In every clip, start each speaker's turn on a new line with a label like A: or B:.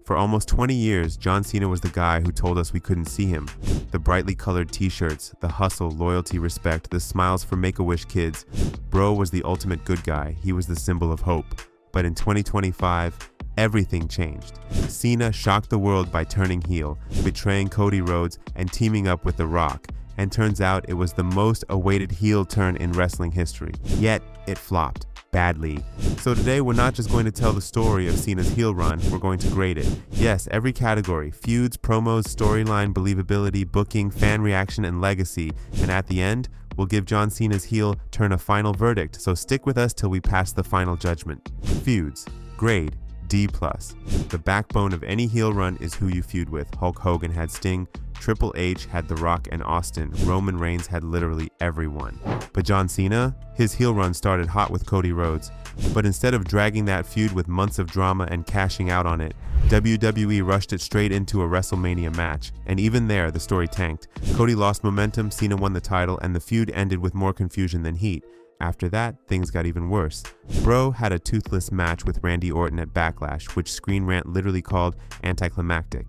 A: For almost 20 years, John Cena was the guy who told us we couldn't see him. The brightly colored t-shirts, the hustle, loyalty, respect, the smiles for Make-A-Wish kids. Bro was the ultimate good guy. He was the symbol of hope. But in 2025, everything changed. Cena shocked the world by turning heel, betraying Cody Rhodes, and teaming up with The Rock. And turns out it was the most awaited heel turn in wrestling history. Yet, it flopped. Badly. So today we're not just going to tell the story of Cena's heel run, we're going to grade it. Yes, every category: feuds, promos, storyline, believability, booking, fan reaction, and legacy. And at the end, we'll give John Cena's heel turn a final verdict, so stick with us till we pass the final judgment. Feuds. Grade D+. The backbone of any heel run is who you feud with. Hulk Hogan had Sting, Triple H had The Rock and Austin, Roman Reigns had literally everyone. But John Cena? His heel run started hot with Cody Rhodes. But instead of dragging that feud with months of drama and cashing out on it, WWE rushed it straight into a WrestleMania match. And even there, the story tanked. Cody lost momentum, Cena won the title, and the feud ended with more confusion than heat. After that, things got even worse. Bro had a toothless match with Randy Orton at Backlash, which Screen Rant literally called anticlimactic.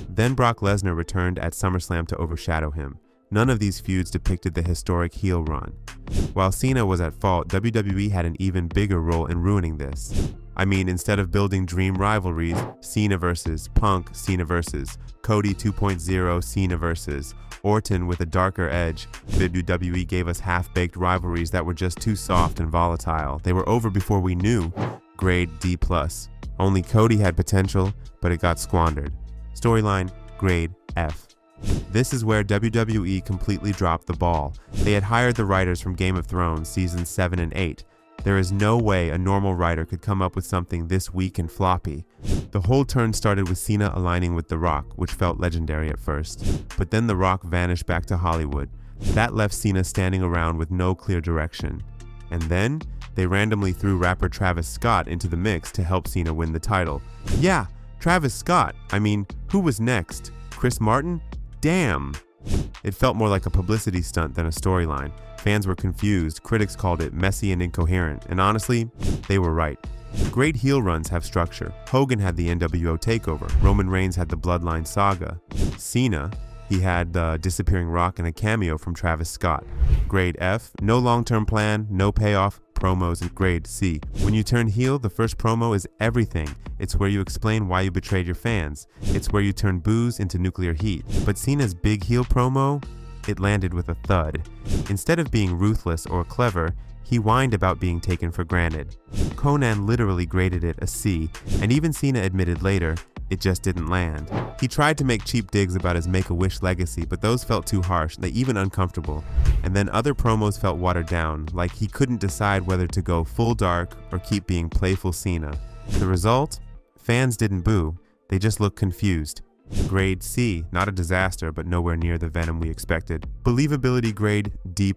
A: Then Brock Lesnar returned at SummerSlam to overshadow him. None of these feuds depicted the historic heel run. While Cena was at fault, WWE had an even bigger role in ruining this. I mean, instead of building dream rivalries, Cena versus Punk, Cena versus Cody 2.0, Cena versus Orton with a darker edge, WWE gave us half-baked rivalries that were just too soft and volatile. They were over before we knew. Grade D+. Only Cody had potential, but it got squandered. Storyline, grade F. This is where WWE completely dropped the ball. They had hired the writers from Game of Thrones seasons 7 and 8. There is no way a normal writer could come up with something this weak and floppy. The whole turn started with Cena aligning with The Rock, which felt legendary at first. But then The Rock vanished back to Hollywood. That left Cena standing around with no clear direction. And then, they randomly threw rapper Travis Scott into the mix to help Cena win the title. Yeah, Travis Scott. I mean, who was next? Chris Martin? Damn! It felt more like a publicity stunt than a storyline. Fans were confused, critics called it messy and incoherent, and honestly, they were right. Great heel runs have structure. Hogan had the NWO takeover. Roman Reigns had the Bloodline saga. Cena, he had the disappearing Rock and a cameo from Travis Scott. Grade F, no long-term plan, no payoff, promos. And grade C. When you turn heel, the first promo is everything. It's where you explain why you betrayed your fans. It's where you turn boos into nuclear heat. But Cena's big heel promo? It landed with a thud. Instead of being ruthless or clever, he whined about being taken for granted. Conan literally graded it a C, and even Cena admitted later, it just didn't land. He tried to make cheap digs about his Make-A-Wish legacy, but those felt too harsh, they even uncomfortable. And then other promos felt watered down, like he couldn't decide whether to go full dark or keep being playful Cena. The result? Fans didn't boo, they just looked confused. Grade C, not a disaster, but nowhere near the venom we expected. Believability grade D+.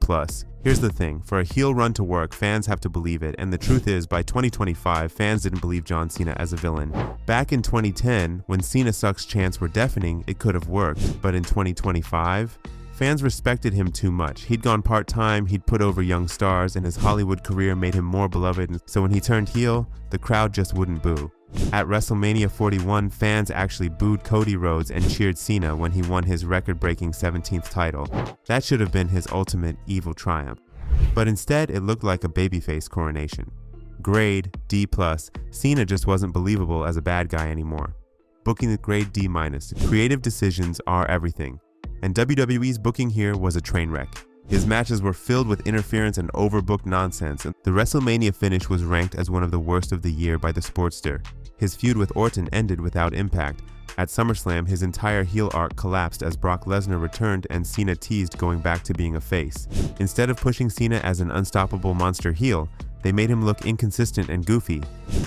A: Here's the thing, for a heel run to work, fans have to believe it, and the truth is, by 2025, fans didn't believe John Cena as a villain. Back in 2010, when Cena Sucks chants were deafening, it could have worked, but in 2025, fans respected him too much. He'd gone part-time, he'd put over young stars, and his Hollywood career made him more beloved, so when he turned heel, the crowd just wouldn't boo. At WrestleMania 41, fans actually booed Cody Rhodes and cheered Cena when he won his record-breaking 17th title. That should have been his ultimate evil triumph. But instead, it looked like a babyface coronation. Grade D+, Cena just wasn't believable as a bad guy anymore. Booking at grade D-. Creative decisions are everything. And WWE's booking here was a train wreck. His matches were filled with interference and overbooked nonsense, and the WrestleMania finish was ranked as one of the worst of the year by the Sportster. His feud with Orton ended without impact. At SummerSlam, his entire heel arc collapsed as Brock Lesnar returned and Cena teased going back to being a face. Instead of pushing Cena as an unstoppable monster heel, they made him look inconsistent and goofy.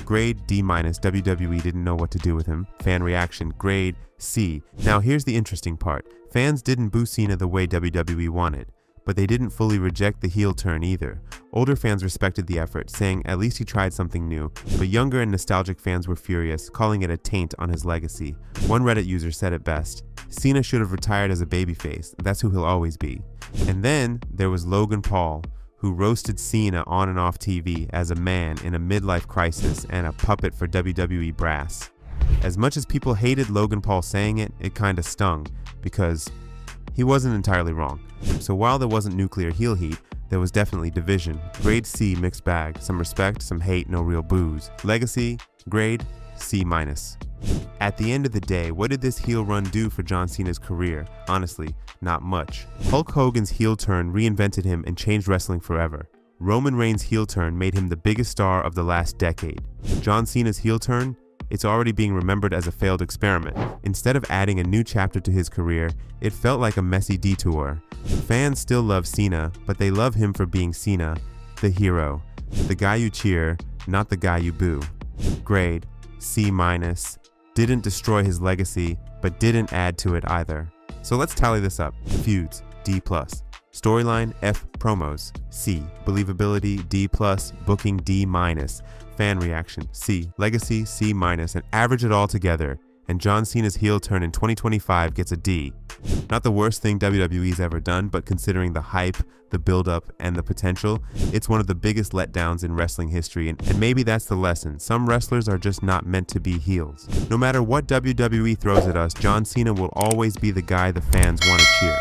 A: Grade D-. WWE didn't know what to do with him. Fan reaction, grade C. Now here's the interesting part. Fans didn't boo Cena the way WWE wanted. But they didn't fully reject the heel turn either. Older fans respected the effort, saying at least he tried something new, but younger and nostalgic fans were furious, calling it a taint on his legacy. One Reddit user said it best, Cena should have retired as a babyface, that's who he'll always be. And then there was Logan Paul, who roasted Cena on and off TV as a man in a midlife crisis and a puppet for WWE brass. As much as people hated Logan Paul saying it, it kinda stung, because he wasn't entirely wrong. So while there wasn't nuclear heel heat, there was definitely division. Grade C, mixed bag. Some respect, some hate, no real booze. Legacy, grade C-. At the end of the day, what did this heel run do for John Cena's career? Honestly, not much. Hulk Hogan's heel turn reinvented him and changed wrestling forever. Roman Reigns' heel turn made him the biggest star of the last decade. John Cena's heel turn? It's already being remembered as a failed experiment. Instead of adding a new chapter to his career, it felt like a messy detour. Fans still love Cena, but they love him for being Cena, the hero, the guy you cheer, not the guy you boo. Grade C-. Didn't destroy his legacy, but didn't add to it either. So let's tally this up. Feuds, D+. Storyline, F. Promos, C. Believability, D+. Booking, D-. Fan reaction, C. Legacy, C-. And average it all together, and John Cena's heel turn in 2025 gets a D. Not the worst thing WWE's ever done, but considering the hype, the build-up, and the potential, it's one of the biggest letdowns in wrestling history, and maybe that's the lesson. Some wrestlers are just not meant to be heels. No matter what WWE throws at us, John Cena will always be the guy the fans want to cheer.